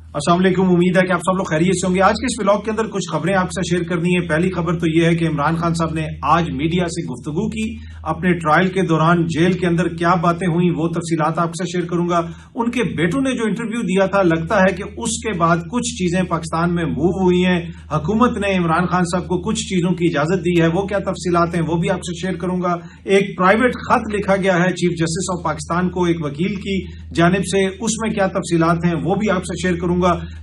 अस्सलाम वालेकुम। उम्मीद है कि आप सब लोग खैरियत से होंगे। आज के इस व्लॉग के अंदर कुछ खबरें आपके साथ शेयर करनी है। पहली खबर तो यह है कि इमरान खान साहब ने आज मीडिया से गुफ्तगू की। अपने ट्रायल के दौरान जेल के अंदर क्या बातें हुई वो तफसीलात आपके साथ शेयर करूंगा। उनके बेटों ने जो इंटरव्यू दिया था, लगता है कि उसके बाद कुछ चीजें पाकिस्तान में मूव हुई हैं। हुकूमत ने इमरान खान साहब को कुछ चीजों की इजाजत दी है, वो क्या तफसीलात हैं वो भी आपसे शेयर करूंगा। एक प्राइवेट खत लिखा गया है चीफ जस्टिस ऑफ पाकिस्तान को एक वकील की जानिब से, उसमें क्या तफसीलात हैं वो भी आपसे शेयर करूंगा।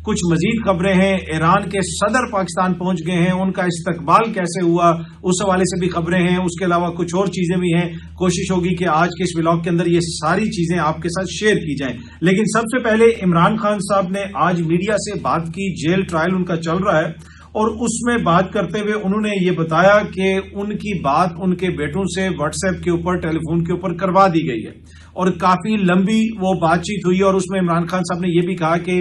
कुछ मजीद खबरें हैं। ईरान के सदर पाकिस्तान पहुंच गए हैं, उनका इस्तकबाल कैसे हुआ उस हवाले से भी खबरें हैं। उसके अलावा कुछ और चीजें भी हैं। कोशिश होगी कि आज के इस व्लॉग के अंदर ये सारी चीजें आपके साथ शेयर की जाएं। लेकिन सबसे पहले इमरान खान साहब ने आज मीडिया से बात की। जेल ट्रायल उनका चल रहा है और उसमें बात करते हुए उन्होंने ये बताया कि उनकी बात उनके बेटों से व्हाट्सएप के ऊपर, टेलीफोन के ऊपर करवा दी गई है और काफी लंबी वो बातचीत हुई। और उसमें इमरान खान साहब ने यह भी कहा कि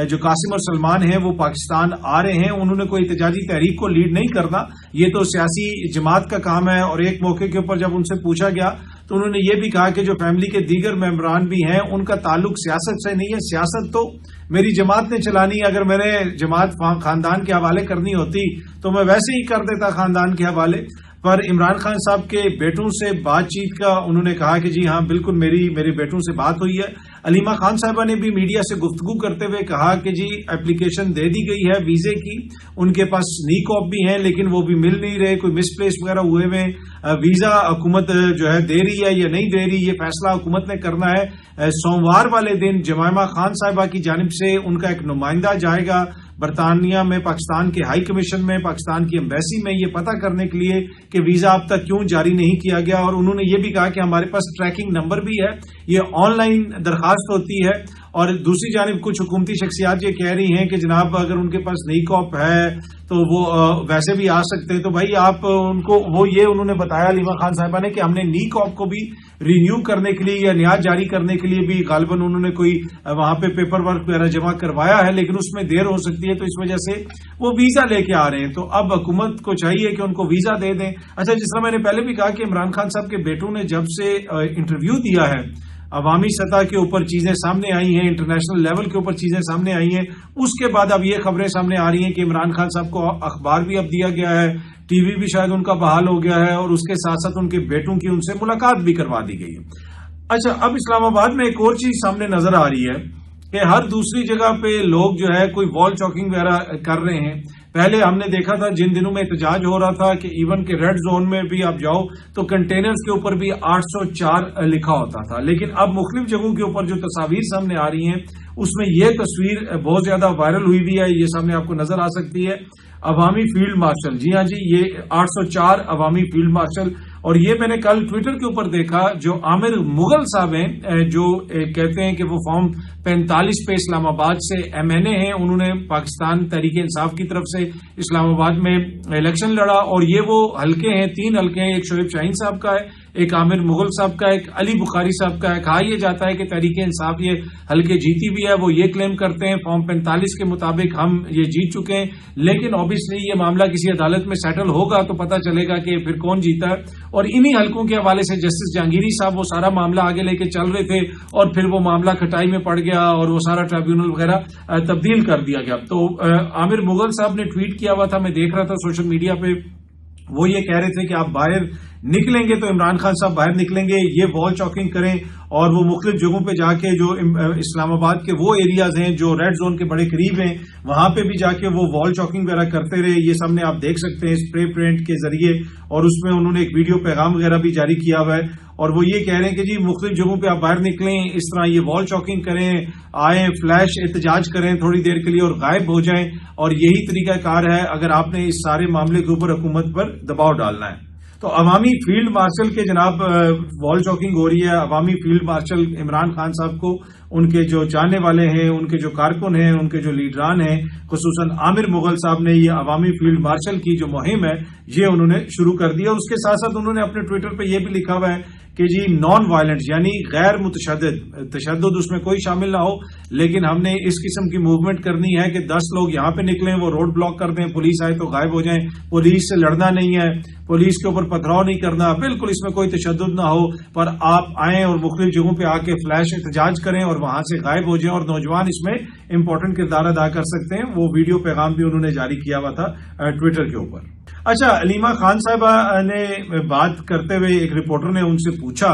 जो कासिम और सलमान हैं वो पाकिस्तान आ रहे हैं, उन्होंने कोई एहतजाजी तहरीक को लीड नहीं करना, ये तो सियासी जमात का काम है। और एक मौके के ऊपर जब उनसे पूछा गया तो उन्होंने ये भी कहा कि जो फैमिली के दीगर मेंबरान भी हैं उनका ताल्लुक सियासत से नहीं है, सियासत तो मेरी जमात ने चलानी है। अगर मैंने जमात खानदान के हवाले करनी होती तो मैं वैसे ही कर देता खानदान के हवाले। पर इमरान खान साहब के बेटों से बातचीत का उन्होंने कहा कि जी हाँ बिल्कुल मेरे बेटों से बात हुई है। अलीमा खान साहबा ने भी मीडिया से गुफ्तगू करते हुए कहा कि जी एप्लीकेशन दे दी गई है वीजे की, उनके पास नी कॉप भी हैं लेकिन वो भी मिल नहीं रहे, कोई मिसप्लेस वगैरह हुए हुए। वीजा हुकूमत जो है दे रही है या नहीं दे रही, ये फैसला हुकूमत ने करना है। सोमवार वाले दिन जमाइमा खान साहिबा की जानिब से उनका एक नुमाइंदा जाएगा बरतानिया में, पाकिस्तान के हाई कमीशन में, पाकिस्तान की एम्बेसी में, ये पता करने के लिए कि वीजा अब तक क्यों जारी नहीं किया गया। और उन्होंने ये भी कहा कि हमारे पास ट्रैकिंग नंबर भी है, ये ऑनलाइन दरखास्त होती है। और दूसरी जानिब कुछ हुकूमती शख्सियात ये कह रही हैं कि जनाब अगर उनके पास नई कॉप है तो वो वैसे भी आ सकते हैं। तो भाई आप उनको उन्होंने बताया अलीमा खान साहिबा ने कि हमने नी कॉप को भी रिन्यू करने के लिए या न्याज जारी करने के लिए भी गालिबन उन्होंने कोई वहां पे पेपर वर्क वगैरह जमा करवाया है, लेकिन उसमें देर हो सकती है तो इस वजह से वो वीजा लेके आ रहे हैं। तो अब हुकूमत को चाहिए कि उनको वीजा दे दें। अच्छा, जिस तरह मैंने पहले भी कहा कि इमरान खान साहब के बेटों ने जब से इंटरव्यू दिया है, अवामी सतह के ऊपर चीजें सामने आई हैं, इंटरनेशनल लेवल के ऊपर चीजें सामने आई हैं, उसके बाद अब ये खबरें सामने आ रही हैं कि इमरान खान साहब को अखबार भी अब दिया गया है, टीवी भी शायद उनका बहाल हो गया है और उसके साथ साथ उनके बेटों की उनसे मुलाकात भी करवा दी गई है। अच्छा, अब इस्लामाबाद में एक और चीज सामने नजर आ रही है कि हर दूसरी जगह पे लोग जो है कोई वॉल चॉकिंग वगैरह कर रहे हैं। पहले हमने देखा था जिन दिनों में एहतजाज हो रहा था कि इवन के रेड जोन में भी आप जाओ तो कंटेनर्स के ऊपर भी 804 लिखा होता था, लेकिन अब मुख्तलिफ जगहों के ऊपर जो तस्वीर सामने आ रही हैं उसमें यह तस्वीर बहुत ज्यादा वायरल हुई भी है, ये सामने आपको नजर आ सकती है। अवामी फील्ड मार्शल, जी हाँ जी, ये 804 अवामी फील्ड मार्शल। और ये मैंने कल ट्विटर के ऊपर देखा, जो आमिर मुगल साहब हैं जो कहते हैं कि वो फॉर्म 45 पे इस्लामाबाद से MNA हैं, उन्होंने पाकिस्तान तहरीक इंसाफ की तरफ से इस्लामाबाद में इलेक्शन लड़ा और ये वो हल्के हैं, 3 हल्के हैं, एक शोएब शाहीन साहब का है, एक आमिर मुगल साहब का, एक अली बुखारी साहब का है। कहा यह जाता है कि तहरीक इंसाफ ये हल्के जीती भी है। वो ये क्लेम करते हैं फॉर्म 45 के मुताबिक हम ये जीत चुके हैं, लेकिन ऑब्वियसली ये मामला किसी अदालत में सेटल होगा तो पता चलेगा कि फिर कौन जीता है। और इन्हीं हल्कों के हवाले से जस्टिस जहांगीरी साहब वो सारा मामला आगे लेके चल रहे थे और फिर वो मामला खटाई में पड़ गया और वो सारा ट्रिब्यूनल वगैरह तब्दील कर दिया गया। तो आमिर मुगल साहब ने ट्वीट किया हुआ था, मैं देख रहा था सोशल मीडिया पे, वो ये कह रहे थे कि आप बाहर निकलेंगे तो इमरान खान साहब बाहर निकलेंगे, ये वॉल चॉकिंग करें और वो मुख्तलिफ जगहों पे जाके जो इस्लामाबाद के वो एरियाज हैं जो रेड जोन के बड़े करीब हैं वहां पे भी जाके वो वॉल चॉकिंग वगैरह करते रहे। ये सामने आप देख सकते हैं स्प्रे पेंट के जरिए, और उसमें उन्होंने एक वीडियो पैगाम वगैरह भी जारी किया हुआ है। और वो ये कह रहे हैं कि जी मुख्तलिफ जगहों पे आप बाहर निकलें, इस तरह ये वॉल चॉकिंग करें, आए फ्लैश एहतजाज करें थोड़ी देर के लिए और गायब हो जाएं, और यही तरीकाकार है अगर आपने इस सारे मामले के ऊपर हुकूमत पर दबाव डालना है। तो अवामी फील्ड मार्शल के जनाब वॉल चॉकिंग हो रही है। अवामी फील्ड मार्शल इमरान खान साहब को उनके जो जानने वाले हैं, उनके जो कारकुन हैं, उनके जो लीडरान हैं, खुसूसन आमिर मुगल साहब ने ये अवामी फील्ड मार्शल की जो मुहिम है ये उन्होंने शुरू कर दी। और उसके साथ साथ उन्होंने अपने ट्विटर पे ये भी लिखा हुआ है कि जी नॉन वायलेंस यानी गैर मुतशद्दिद, तशद्दुद उसमें कोई शामिल ना हो, लेकिन हमने इस किस्म की मूवमेंट करनी है कि 10 लोग यहां पे निकलें, वो रोड ब्लॉक कर दें, पुलिस आए तो गायब हो जाएं, पुलिस से लड़ना नहीं है, पुलिस के ऊपर पथराव नहीं करना, बिल्कुल इसमें कोई तशद्दुद ना हो, पर आप आएं और मुख्तलिफ जगहों पे आके फ्लैश एहतजाज करें और वहां से गायब हो जाएं और नौजवान इसमें इंपॉर्टेंट किरदार अदा कर सकते हैं। वो वीडियो पैगाम भी उन्होंने जारी किया हुआ था ट्विटर के ऊपर। अच्छा, अलीमा खान साहिबा ने बात करते हुए एक रिपोर्टर ने उनसे पूछा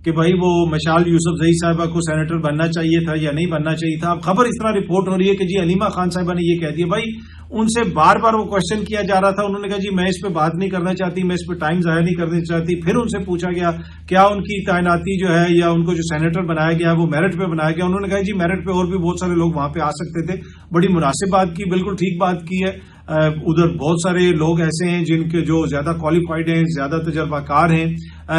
कि भाई वो मशाल यूसुफजई साहिबा को सेनेटर बनना चाहिए था या नहीं बनना चाहिए था। अब खबर इस तरह रिपोर्ट हो रही है कि जी अलीमा खान साहिबा ने ये कह दिया। भाई उनसे बार बार वो क्वेश्चन किया जा रहा था, उन्होंने कहा जी मैं इस पे बात नहीं करना चाहती, मैं इस पे टाइम जाया नहीं करना चाहती। फिर उनसे पूछा गया क्या उनकी तैनाती जो है या उनको जो सेनेटर बनाया गया वो मेरिट पे बनाया गया। उन्होंने कहा जी मेरिट पे और भी बहुत सारे लोग वहां पे आ सकते थे। बड़ी मुनासिब बात की, बिल्कुल ठीक बात की है। उधर बहुत सारे लोग ऐसे हैं जिनके जो ज्यादा क्वालिफाइड हैं, ज्यादा तजर्बाकार हैं,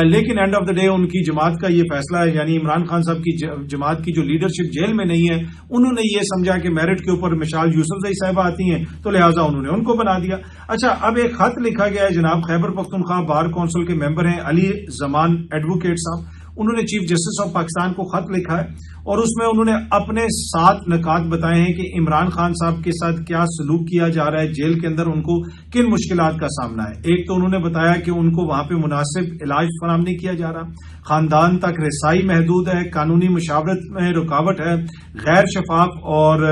लेकिन एंड ऑफ द डे उनकी जमात का ये फैसला है, यानी इमरान खान साहब की जमात की जो लीडरशिप जेल में नहीं है, उन्होंने ये समझा कि मेरिट के ऊपर मिसाल यूसुफजई साहिबा आती हैं तो लिहाजा उन्होंने उनको बना दिया। अच्छा, अब एक खत लिखा गया है, जनाब खैबर पख्तूनख्वा बार काउंसिल के मेंबर हैं अली जमान एडवोकेट साहब, उन्होंने चीफ जस्टिस ऑफ पाकिस्तान को खत लिखा है और उसमें उन्होंने अपने 7 नकात बताए हैं कि इमरान खान साहब के साथ क्या सलूक किया जा रहा है, जेल के अंदर उनको किन मुश्किलात का सामना है। एक तो उन्होंने बताया कि उनको वहां पे मुनासिब इलाज फराहम नहीं किया जा रहा, खानदान तक रसाई महदूद है, कानूनी मुशावरत में रुकावट है, गैर शफाफ और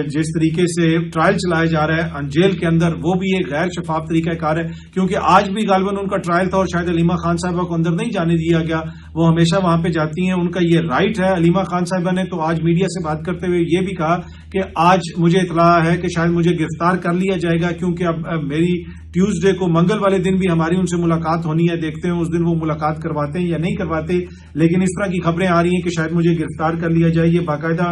जिस तरीके से ट्रायल चलाया जा रहा है जेल के अंदर वो भी एक गैर शफाफ तरीका कार है, क्योंकि आज भी गालिबन उनका ट्रायल था और शायद अलीमा खान साहिबा को अंदर नहीं जाने दिया गया। वो हमेशा वहां पे जाती हैं, उनका ये राइट है। अलीमा खान साहिबा ने तो आज मीडिया से बात करते हुए ये भी कहा कि आज मुझे इतला है कि शायद मुझे गिरफ्तार कर लिया जाएगा, क्योंकि अब मेरी ट्यूसडे को मंगल वाले दिन भी हमारी उनसे मुलाकात होनी है, देखते हैं उस दिन वो मुलाकात करवाते हैं या नहीं करवाते। लेकिन इस तरह की खबरें आ रही हैं कि शायद मुझे गिरफ्तार कर लिया जाए, ये बाकायदा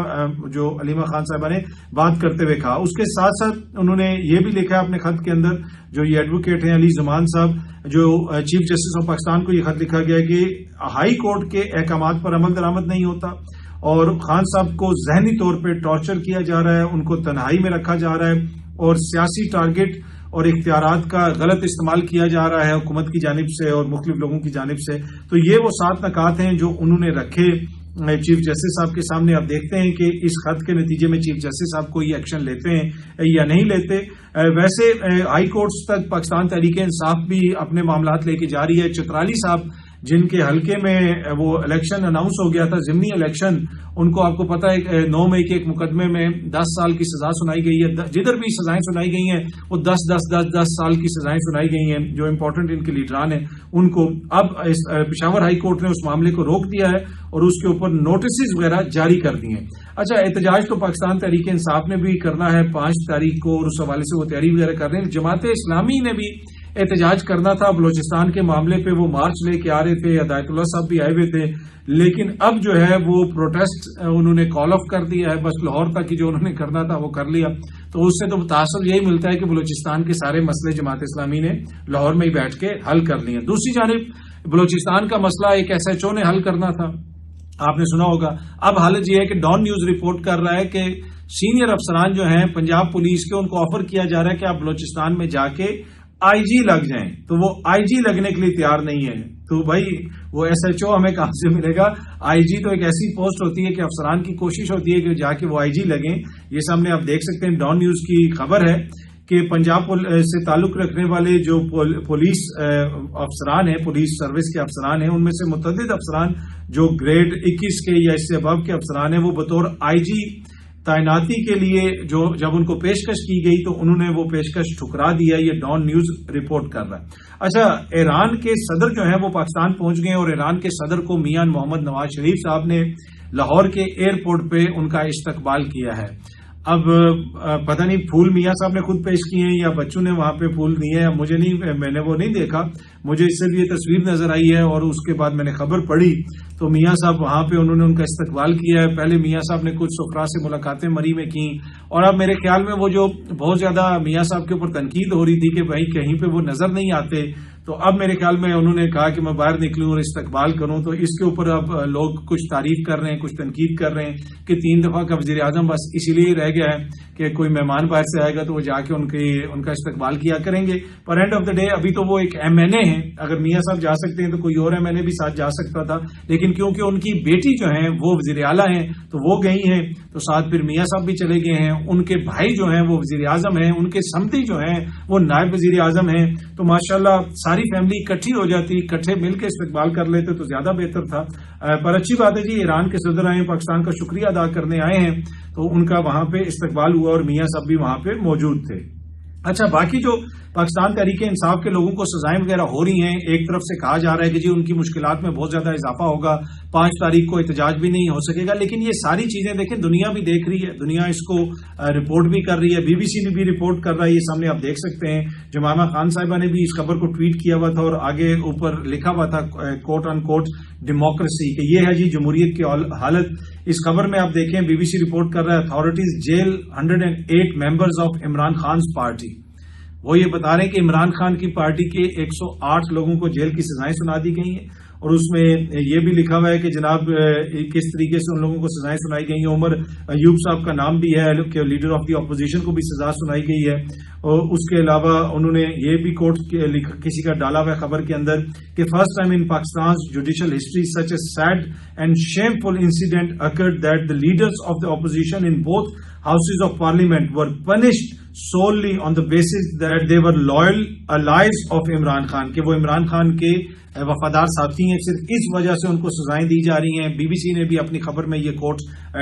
जो अलीमा खान साहिबा ने बात करते हुए कहा। उसके साथ साथ उन्होंने ये भी लिखा है अपने खत के अंदर, जो ये एडवोकेट हैं अली जमान साहब, जो चीफ जस्टिस ऑफ पाकिस्तान को ये खत लिखा गया है कि हाई कोर्ट के अहकामात पर अमल दरामद नहीं होता और खान साहब को जहनी तौर पर टॉर्चर किया जा रहा है, उनको तन्हाई में रखा जा रहा है और सियासी टारगेट और इख्तियारात का गलत इस्तेमाल किया जा रहा है हुकूमत की जानिब से और मुख्तलिफ लोगों की जानिब से। तो ये वो 7 नकात हैं जो उन्होंने रखे चीफ जस्टिस साहब के सामने। अब देखते हैं कि इस खत के नतीजे में चीफ जस्टिस साहब कोई एक्शन लेते हैं या नहीं लेते। वैसे हाई कोर्ट्स तक पाकिस्तान तहरीक इंसाफ भी अपने मामलात लेके जा रही है। चित्राली साहब जिनके हल्के में वो इलेक्शन अनाउंस हो गया था, जिमनी इलेक्शन, उनको आपको पता है 9 मई के एक मुकदमे में 10 साल की सजा सुनाई गई है। जिधर भी सजाएं सुनाई गई हैं वो 10 साल की सजाएं सुनाई गई हैं। जो इंपॉर्टेंट इनके लीडरान हैं उनको अब पेशावर हाई कोर्ट ने उस मामले को रोक दिया है और उसके ऊपर नोटिस वगैरह जारी कर दिए हैं। अच्छा, एहतजाज तो पाकिस्तान तहरीक इंसाफ ने भी करना है 5 तारीख को और उस हवाले से वो तैयारी वगैरह कर रहे हैं। जमात इस्लामी ने भी एहतजाज करना था बलोचिस्तान के मामले पे, वो मार्च लेके आ रहे थे, हिदायतुल्लाह साहब भी आए हुए थे, लेकिन अब जो है वो प्रोटेस्ट उन्होंने कॉल ऑफ कर दिया है। बस लाहौर तक की जो उन्होंने करना था वो कर लिया। तो उससे तो तासुर यही मिलता है कि बलोचिस्तान के सारे मसले जमात इस्लामी ने लाहौर में ही बैठ के हल कर लिए। दूसरी जानिब बलोचिस्तान का मसला एक SHO ने हल करना था, आपने सुना होगा। अब हालत यह है कि डॉन न्यूज रिपोर्ट कर रहा है कि सीनियर अफसरान जो हैं पंजाब पुलिस के, उनको ऑफर किया जा रहा है कि आप बलोचिस्तान में जाके IG लग जाएं, तो वो IG लगने के लिए तैयार नहीं है। तो भाई वो SHO हमें कहां से मिलेगा? IG तो एक ऐसी पोस्ट होती है कि अफसरान की कोशिश होती है कि जाके वो IG लगें। ये सामने आप देख सकते हैं, डॉन न्यूज की खबर है कि पंजाब से ताल्लुक रखने वाले जो पुलिस अफसरान हैं, पुलिस सर्विस के अफसरान हैं, उनमें से मुतअद्दिद अफसरान जो ग्रेड 21 के या इससे अबव के अफसरान हैं, वो बतौर IG तैनाती के लिए जो जब उनको पेशकश की गई तो उन्होंने वो पेशकश ठुकरा दिया। ये डॉन न्यूज रिपोर्ट कर रहा है। अच्छा, ईरान के सदर जो है वो पाकिस्तान पहुंच गए और ईरान के सदर को मियां मोहम्मद नवाज शरीफ साहब ने लाहौर के एयरपोर्ट पे उनका इस्तकबाल किया है। अब पता नहीं फूल मियां साहब ने खुद पेश किए हैं या बच्चों ने वहां पे फूल दिए हैं, मुझे नहीं, मैंने वो नहीं देखा, मुझे सिर्फ ये तस्वीर नजर आई है और उसके बाद मैंने खबर पढ़ी तो मियां साहब वहां पे उन्होंने उनका इस्तकबाल किया है। पहले मियां साहब ने कुछ सुफरा से मुलाकातें मरी में की और अब मेरे ख्याल में वो जो बहुत ज्यादा मियां साहब के ऊपर तनकीद हो रही थी कि भाई कहीं पे वो नजर नहीं आते, तो अब मेरे ख्याल में उन्होंने कहा कि मैं बाहर निकलूं और इस्तकबाल करूं। तो इसके ऊपर अब लोग कुछ तारीफ कर रहे हैं, कुछ तनकीद कर रहे हैं कि 3 दफा का वजीर आजम बस इसीलिए रह गया है कि कोई मेहमान बाहर से आएगा तो वो जाके उनका इस्तकबाल किया करेंगे। पर एंड ऑफ द डे अभी तो वो एक MNA है, अगर मियां साहब जा सकते हैं तो कोई और MNA भी साथ जा सकता था, लेकिन क्योंकि उनकी बेटी जो है वो वजीर आला है तो वो गई हैं, तो साथ फिर मियां साहब भी चले गए हैं। उनके भाई जो हैं वो वजीर आजम हैं, उनके समती जो हैं वो नायब वजीर आजम हैं। तो माशाल्लाह ساری فیملی اکٹھی ہو جاتی, اکٹھے مل کے استقبال کر لیتے تو زیادہ بہتر تھا. پر اچھی بات ہے جی, ایران کے صدر آئے ہیں, پاکستان کا شکریہ ادا کرنے آئے ہیں, تو ان کا وہاں پہ استقبال ہوا اور میاں صاحب بھی وہاں پہ موجود تھے. اچھا, باقی جو پاکستان تحریک انصاف کے لوگوں کو سزائیں وغیرہ ہو رہی ہیں, ایک طرف سے کہا جا رہا ہے کہ جی ان کی مشکلات میں بہت زیادہ اضافہ ہوگا, 5 تاریخ کو احتجاج بھی نہیں ہو سکے گا, لیکن یہ ساری چیزیں دیکھیں دنیا بھی دیکھ رہی ہے, دنیا اس کو رپورٹ بھی کر رہی ہے, بی بی سی نے بھی رپورٹ کر رہا ہے, یہ سامنے آپ دیکھ سکتے ہیں. جمامہ خان صاحبہ نے بھی اس خبر کو ٹویٹ کیا ہوا تھا اور آگے اوپر لکھا ہوا تھا کوٹ ان کوٹ ڈیموکریسی, کہ یہ ہے جی جمہوریت کی حالت. اس خبر میں آپ دیکھیں بی بی سی رپورٹ کر رہا ہے, authorities jail 108 members of Imran خان's پارٹی. وہ یہ بتا رہے ہیں کہ عمران خان کی پارٹی کے 108 لوگوں کو جیل کی سزائیں سنا دی گئی ہیں, اور اس میں یہ بھی لکھا ہوا ہے کہ جناب کس طریقے سے ان لوگوں کو سزائیں سنائی گئی ہیں. عمر ایوب صاحب کا نام بھی ہے کہ لیڈر آف دی اپوزیشن کو بھی سزا سنائی گئی ہے. اور اس کے علاوہ انہوں نے یہ بھی کوٹ کسی کا ڈالا ہوا ہے خبر کے اندر کہ first time in Pakistan judicial history such a sad and shameful incident occurred that the leaders of the opposition in both houses of parliament were punished solely on the basis that they were loyal allies of Imran Khan, کہ وہ عمران خان کے وفادار ساتھی ہیں, صرف اس وجہ سے ان کو سزائیں دی جا رہی ہیں. بی بی سی نے بھی اپنی خبر میں یہ کوٹ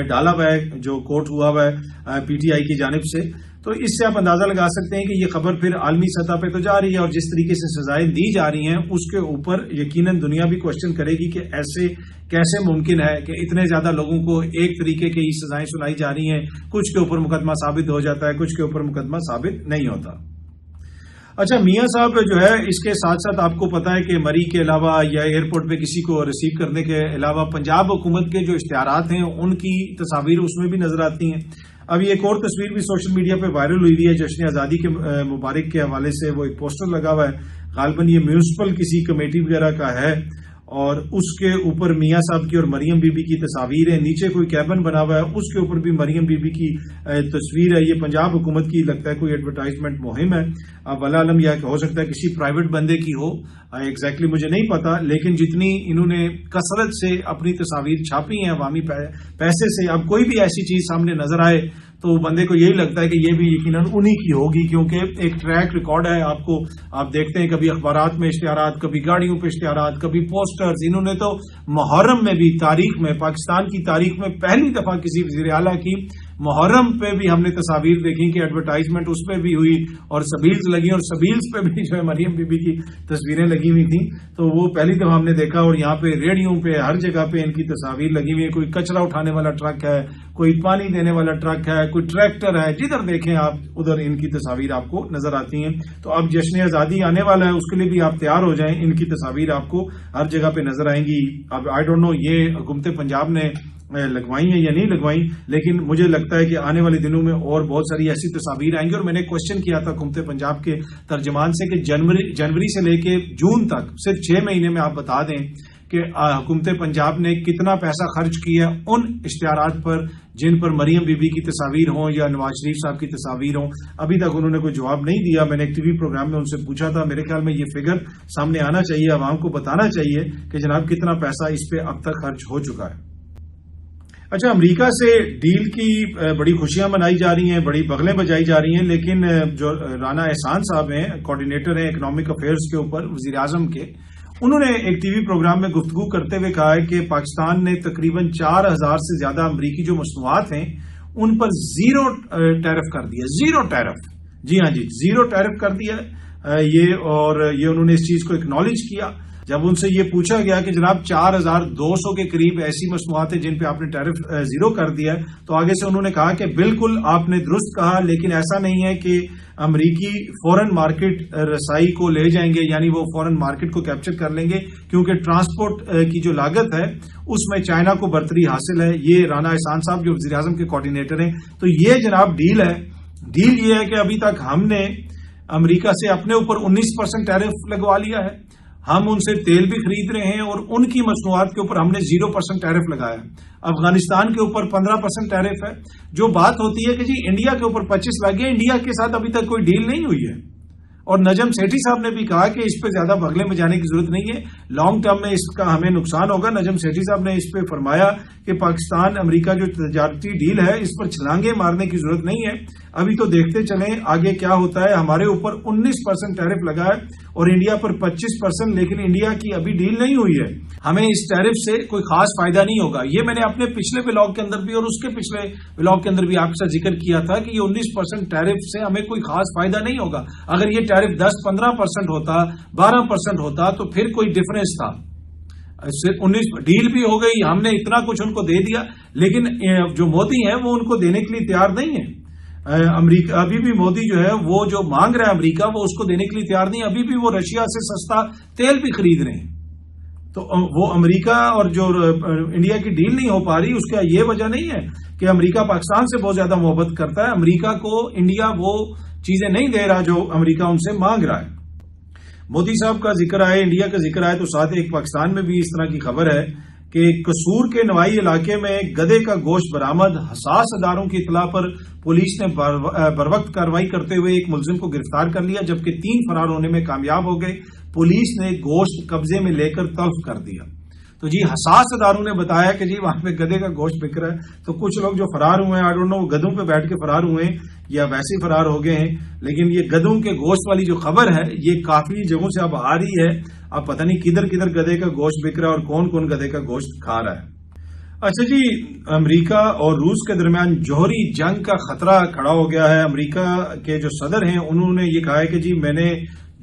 ڈالا ہوا ہے, جو کوٹ ہوا ہوا ہے پی ٹی آئی کی جانب سے. تو اس سے آپ اندازہ لگا سکتے ہیں کہ یہ خبر پھر عالمی سطح پہ تو جا رہی ہے, اور جس طریقے سے سزائیں دی جا رہی ہیں اس کے اوپر یقیناً دنیا بھی کوشچن کرے گی کہ ایسے کیسے ممکن ہے کہ اتنے زیادہ لوگوں کو ایک طریقے کی سزائیں سنائی جا رہی ہیں, کچھ کے اوپر مقدمہ ثابت ہو جاتا ہے, کچھ کے اوپر مقدمہ ثابت نہیں ہوتا. اچھا, میاں صاحب جو ہے اس کے ساتھ ساتھ آپ کو پتا ہے کہ مری کے علاوہ یا ایئرپورٹ پہ کسی کو ریسیو کرنے کے علاوہ پنجاب حکومت کے جو اشتہارات ہیں ان کی تصاویر اس میں بھی نظر آتی ہیں. اب ایک اور تصویر بھی سوشل میڈیا پہ وائرل ہوئی ہے, جشن آزادی کے مبارک کے حوالے سے وہ ایک پوسٹر لگا ہوا ہے, غالباً یہ میونسپل کسی کمیٹی وغیرہ کا ہے, اور اس کے اوپر میاں صاحب کی اور مریم بی بی کی تصاویر ہیں, نیچے کوئی کیبن بنا ہوا ہے اس کے اوپر بھی مریم بی بی کی تصویر ہے. یہ پنجاب حکومت کی لگتا ہے کوئی ایڈورٹائزمنٹ مہم ہے, اب ولا علم یا ہو سکتا ہے کسی پرائیویٹ بندے کی ہو, ایگزیکٹلی مجھے نہیں پتا, لیکن جتنی انہوں نے کثرت سے اپنی تصاویر چھاپی ہیں عوامی پیسے سے, اب کوئی بھی ایسی چیز سامنے نظر آئے تو بندے کو یہی لگتا ہے کہ یہ بھی یقیناً انہی کی ہوگی, کیونکہ ایک ٹریک ریکارڈ ہے. آپ دیکھتے ہیں کبھی اخبارات میں اشتہارات, کبھی گاڑیوں پہ اشتہارات, کبھی پوسٹرز. انہوں نے تو محرم میں بھی تاریخ میں, پاکستان کی تاریخ میں پہلی دفعہ کسی وزیر اعلیٰ کی محرم پہ بھی ہم نے تصاویر دیکھی کہ ایڈورٹائزمنٹ اس پہ بھی ہوئی اور سبیلز لگی, اور سبیلز پہ بھی جو ہے مریم بی بی کی تصویریں لگی ہوئی تھیں. تو وہ پہلی دفعہ ہم نے دیکھا, اور یہاں پہ ریڈیو پہ ہر جگہ پہ ان کی تصاویر لگی ہوئی ہیں. کوئی کچرا اٹھانے والا ٹرک ہے, کوئی پانی دینے والا ٹرک ہے, کوئی ٹریکٹر ہے, جدھر دیکھیں آپ ادھر ان کی تصاویر آپ کو نظر آتی ہیں. تو اب جشن آزادی آنے والا ہے, اس کے لیے بھی آپ تیار ہو جائیں, ان کی تصاویر آپ کو ہر جگہ پہ نظر آئیں گی. اب آئی ڈونٹ نو یہ حکومت پنجاب نے لگوائی ہیں یا نہیں لگوائی, لیکن مجھے لگتا ہے کہ آنے والے دنوں میں اور بہت ساری ایسی تصاویر آئیں گی. اور میں نے کوشچن کیا تھا حکومت پنجاب کے ترجمان سے کہ جنوری سے لے کے جون تک صرف 6 مہینے میں آپ بتا دیں کہ حکومت پنجاب نے کتنا پیسہ خرچ کیا ان اشتہارات پر جن پر مریم بی بی کی تصاویر ہوں یا نواز شریف صاحب کی تصاویر ہوں. ابھی تک انہوں نے کوئی جواب نہیں دیا. میں نے ایک ٹی وی پروگرام میں ان سے پوچھا تھا, میرے خیال میں یہ فگر سامنے آنا چاہیے, عوام کو بتانا چاہیے کہ جناب کتنا پیسہ اس پہ اب تک خرچ ہو چکا ہے. اچھا, امریکہ سے ڈیل کی بڑی خوشیاں منائی جا رہی ہیں, بڑی بغلیں بجائی جا رہی ہیں, لیکن جو رانا احسان صاحب ہیں, کوارڈینیٹر ہیں اکنامک افیئرز کے اوپر وزیر اعظم کے, انہوں نے ایک ٹی وی پروگرام میں گفتگو کرتے ہوئے کہا ہے کہ پاکستان نے تقریباً 4000 سے زیادہ امریکی جو مصنوعات ہیں ان پر زیرو ٹیرف کر دیا. زیرو ٹیرف, جی ہاں جی, زیرو ٹیرف کر دیا یہ, اور یہ انہوں نے اس چیز کو اکنالج کیا. جب ان سے یہ پوچھا گیا کہ جناب 4200 کے قریب ایسی مصنوعات ہیں جن پہ آپ نے ٹیرف زیرو کر دیا ہے, تو آگے سے انہوں نے کہا کہ بالکل آپ نے درست کہا, لیکن ایسا نہیں ہے کہ امریکی فورن مارکیٹ رسائی کو لے جائیں گے, یعنی وہ فورن مارکیٹ کو کیپچر کر لیں گے, کیونکہ ٹرانسپورٹ کی جو لاگت ہے اس میں چائنا کو برتری حاصل ہے. یہ رانا احسان صاحب جو وزیر اعظم کے کوارڈینیٹر ہیں, تو یہ جناب ڈیل ہے. ڈیل یہ ہے کہ ابھی تک ہم نے امریکہ سے اپنے اوپر 19% ٹیرف لگوا لیا ہے, ہم ان سے تیل بھی خرید رہے ہیں اور ان کی مصنوعات کے اوپر ہم نے 0% ٹیرف لگایا. افغانستان کے اوپر 15% ٹیرف ہے. جو بات ہوتی ہے کہ جی انڈیا کے اوپر 25 لگے, انڈیا کے ساتھ ابھی تک کوئی ڈیل نہیں ہوئی ہے. اور نجم سیٹھی صاحب نے بھی کہا کہ اس پہ زیادہ بغلے میں جانے کی ضرورت نہیں ہے, لانگ ٹرم میں اس کا ہمیں نقصان ہوگا. نجم سیٹھی صاحب نے اس پہ فرمایا کہ پاکستان امریکہ جو تجارتی ڈیل ہے اس پر چھلانگیں مارنے کی ضرورت نہیں ہے, ابھی تو دیکھتے چلیں آگے کیا ہوتا ہے. ہمارے اوپر 19% ٹیرف لگا ہے, اور انڈیا پر 25%, لیکن انڈیا کی ابھی ڈیل نہیں ہوئی ہے. ہمیں اس ٹیرف سے کوئی خاص فائدہ نہیں ہوگا. یہ میں نے اپنے پچھلے ولاگ کے اندر بھی اور اس کے پچھلے ولاگ کے اندر بھی آپ کے ساتھ ذکر کیا تھا کہ یہ 19% ٹیرف سے ہمیں کوئی خاص فائدہ نہیں ہوگا. اگر یہ ٹیرف 10-15% ہوتا, 12% ہوتا تو پھر کوئی ڈفرنس تھا. 19 ڈیل بھی ہو گئی, ہم نے اتنا کچھ ان کو دے دیا, لیکن جو مودی ہیں وہ ان کو دینے کے لیے تیار نہیں ہے. امریکہ ابھی بھی مودی جو ہے وہ جو مانگ رہا ہے امریکہ, وہ اس کو دینے کے لیے تیار نہیں. ابھی بھی وہ رشیا سے سستا تیل بھی خرید رہے ہیں. تو وہ امریکہ اور جو انڈیا کی ڈیل نہیں ہو پا رہی, اس کا یہ وجہ نہیں ہے کہ امریکہ پاکستان سے بہت زیادہ محبت کرتا ہے. امریکہ کو انڈیا وہ چیزیں نہیں دے رہا جو امریکہ ان سے مانگ رہا ہے. مودی صاحب کا ذکر آئے, انڈیا کا ذکر آئے, تو ساتھ ایک پاکستان میں بھی اس طرح کی خبر ہے کہ قصور کے نوائی علاقے میں گدھے کا گوشت برآمد. حساس اداروں کی اطلاع پر پولیس نے بروقت کارروائی کرتے ہوئے ایک ملزم کو گرفتار کر لیا, جبکہ 3 فرار ہونے میں کامیاب ہو گئے. پولیس نے گوشت قبضے میں لے کر تلف کر دیا. تو جی حساس اداروں نے بتایا کہ جی وہاں پہ گدھے کا گوشت بک رہا ہے. تو کچھ لوگ جو فرار ہوئے ہیں, آئی ڈونٹ نو وہ گدھوں پہ بیٹھ کے فرار ہوئے ہیں یا ویسے ہی فرار ہو گئے ہیں, لیکن یہ گدھوں کے گوشت والی جو خبر ہے یہ کافی جگہوں سے اب آ رہی ہے. اب پتہ نہیں کدھر کدھر گدھے کا گوشت بک رہا ہے اور کون کون گدھے کا گوشت کھا رہا ہے. اچھا جی, امریکہ اور روس کے درمیان جوہری جنگ کا خطرہ کھڑا ہو گیا ہے. امریکہ کے جو صدر ہیں انہوں نے یہ کہا ہے کہ جی میں نے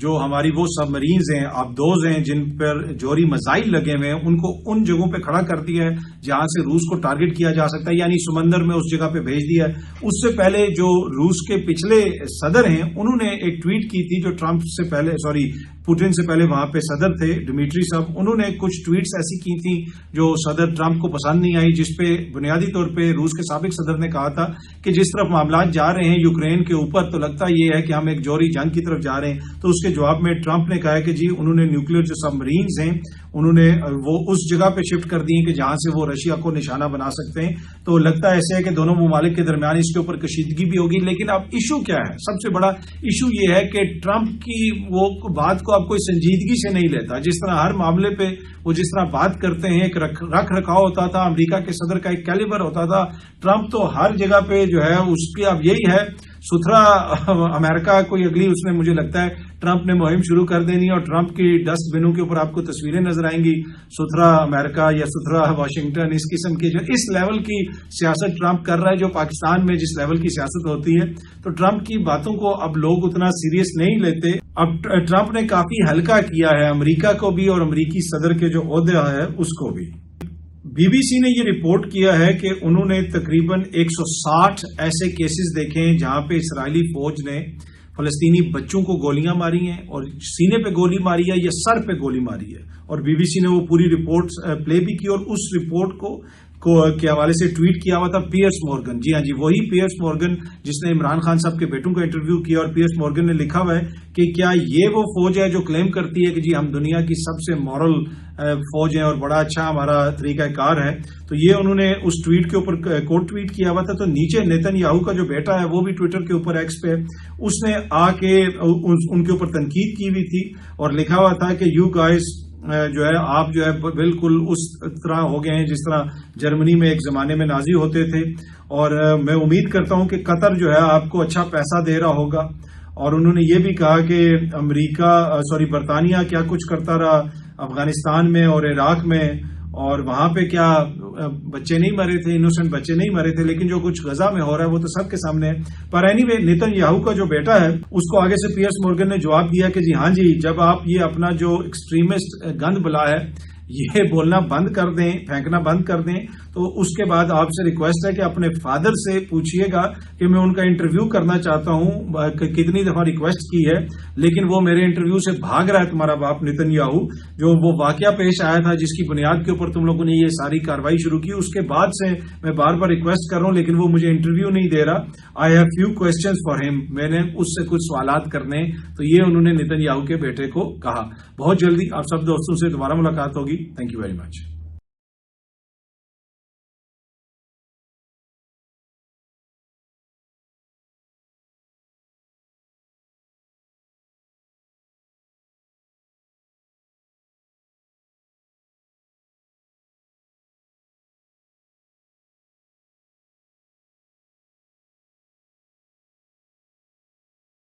جو ہماری وہ سب مرینز ہیں, آبدوز ہیں, جن پر جوہری میزائل لگے ہوئے ہیں, ان کو ان جگہوں پہ کھڑا کر دیا ہے جہاں سے روس کو ٹارگٹ کیا جا سکتا ہے, یعنی سمندر میں اس جگہ پہ بھیج دیا ہے. اس سے پہلے جو روس کے پچھلے صدر ہیں انہوں نے ایک ٹویٹ کی تھی, جو ٹرمپ سے پہلے پوٹن سے پہلے وہاں پہ صدر تھے ڈمیٹری صاحب, انہوں نے کچھ ٹویٹس ایسی کی تھیں جو صدر ٹرمپ کو پسند نہیں آئی, جس پہ بنیادی طور پہ روس کے سابق صدر نے کہا تھا کہ جس طرف معاملات جا رہے ہیں یوکرین کے اوپر, تو لگتا یہ ہے کہ ہم ایک جوہری جنگ کی طرف جا رہے ہیں. تو اس کے جواب میں ٹرمپ نے کہا ہے کہ جی انہوں نے نیوکلیر جو سب مرینز ہیں انہوں نے وہ اس جگہ پہ شفٹ کر دی ہیں کہ جہاں سے وہ رشیا کو نشانہ بنا سکتے ہیں. تو لگتا ایسے ہے کہ دونوں ممالک کے درمیان اس کے اوپر کشیدگی بھی ہوگی. لیکن اب ایشو کیا ہے؟ سب سے بڑا ایشو یہ ہے کہ ٹرمپ کی وہ بات کو اب کوئی سنجیدگی سے نہیں لیتا. جس طرح ہر معاملے پہ وہ جس طرح بات کرتے ہیں, ایک رکھ رکھاؤ ہوتا تھا, امریکہ کے صدر کا ایک کیلیبر ہوتا تھا. ٹرمپ تو ہر جگہ پہ جو ہے اس کی اب یہی ہے ستھرا امریکہ. کوئی اگلی اس میں مجھے لگتا ہے ٹرمپ نے مہم شروع کر دینی, اور ٹرمپ کی ڈسٹ بنوں کے اوپر آپ کو تصویریں نظر آئیں گی, ستھرا امریکہ یا ستھرا واشنگٹن. اس قسم کی جو اس لیول کی سیاست ٹرمپ کر رہا ہے, جو پاکستان میں جس لیول کی سیاست ہوتی ہے, تو ٹرمپ کی باتوں کو اب لوگ اتنا سیریس نہیں لیتے. اب ٹرمپ نے کافی ہلکا کیا ہے امریکہ کو بھی اور امریکی صدر کے جو عہدہ ہے اس کو بھی. بی بی سی نے یہ رپورٹ کیا ہے کہ انہوں نے تقریباً 160 ایسے کیسز دیکھے ہیں جہاں پہ اسرائیلی فوج نے فلسطینی بچوں کو گولیاں ماری ہیں, اور سینے پہ گولی ماری ہے یا سر پہ گولی ماری ہے. اور بی بی سی نے وہ پوری رپورٹ پلے بھی کی, اور اس رپورٹ کو کے حوالے سے ٹویٹ کیا ہوا تھا پیئرس مورگن. جی ہاں جی, وہی پیئرس مورگن جس نے عمران خان صاحب کے بیٹوں کا انٹرویو کیا. اور پیئرس مورگن نے لکھا ہوا ہے کہ کیا یہ وہ فوج ہے جو کلیم کرتی ہے کہ جی ہم دنیا کی سب سے مورل فوج ہیں اور بڑا اچھا ہمارا طریقہ کار ہے. تو یہ انہوں نے اس ٹویٹ کے اوپر کوٹ ٹویٹ کیا ہوا تھا. تو نیچے نیتن یاہو کا جو بیٹا ہے وہ بھی ٹویٹر کے اوپر ایکس پہ اس نے آ کے ان کے اوپر تنقید کی ہوئی تھی, اور لکھا ہوا تھا کہ یو گائز جو ہے آپ جو ہے بالکل اس طرح ہو گئے ہیں جس طرح جرمنی میں ایک زمانے میں نازی ہوتے تھے. اور میں امید کرتا ہوں کہ قطر جو ہے آپ کو اچھا پیسہ دے رہا ہوگا. اور انہوں نے یہ بھی کہا کہ برطانیہ کیا کچھ کرتا رہا افغانستان میں اور عراق میں, اور وہاں پہ کیا بچے نہیں مرے تھے, انوسنٹ بچے نہیں مرے تھے, لیکن جو کچھ غزہ میں ہو رہا ہے وہ تو سب کے سامنے ہے. پر اینی وے نیتن یاہو کا جو بیٹا ہے اس کو آگے سے پیئرس مورگن نے جواب دیا کہ جی ہاں جی, جب آپ یہ اپنا جو ایکسٹریمسٹ گند بلا ہے یہ بولنا بند کر دیں, پھینکنا بند کر دیں, تو اس کے بعد آپ سے ریکویسٹ ہے کہ اپنے فادر سے پوچھئے گا کہ میں ان کا انٹرویو کرنا چاہتا ہوں, کتنی دفعہ ریکویسٹ کی ہے لیکن وہ میرے انٹرویو سے بھاگ رہا ہے تمہارا باپ نیتن یاہو. جو وہ واقعہ پیش آیا تھا جس کی بنیاد کے اوپر تم لوگوں نے یہ ساری کاروائی شروع کی, اس کے بعد سے میں بار بار ریکویسٹ کر رہا ہوں لیکن وہ مجھے انٹرویو نہیں دے رہا. I have few questions for ہم, میں نے اس سے کچھ سوالات کرنے. تو یہ انہوں نے نیتن یاہو کے بیٹے کو کہا. بہت جلدی آپ سب دوستوں سے دوبارہ ملاقات ہوگی. Thank you very much.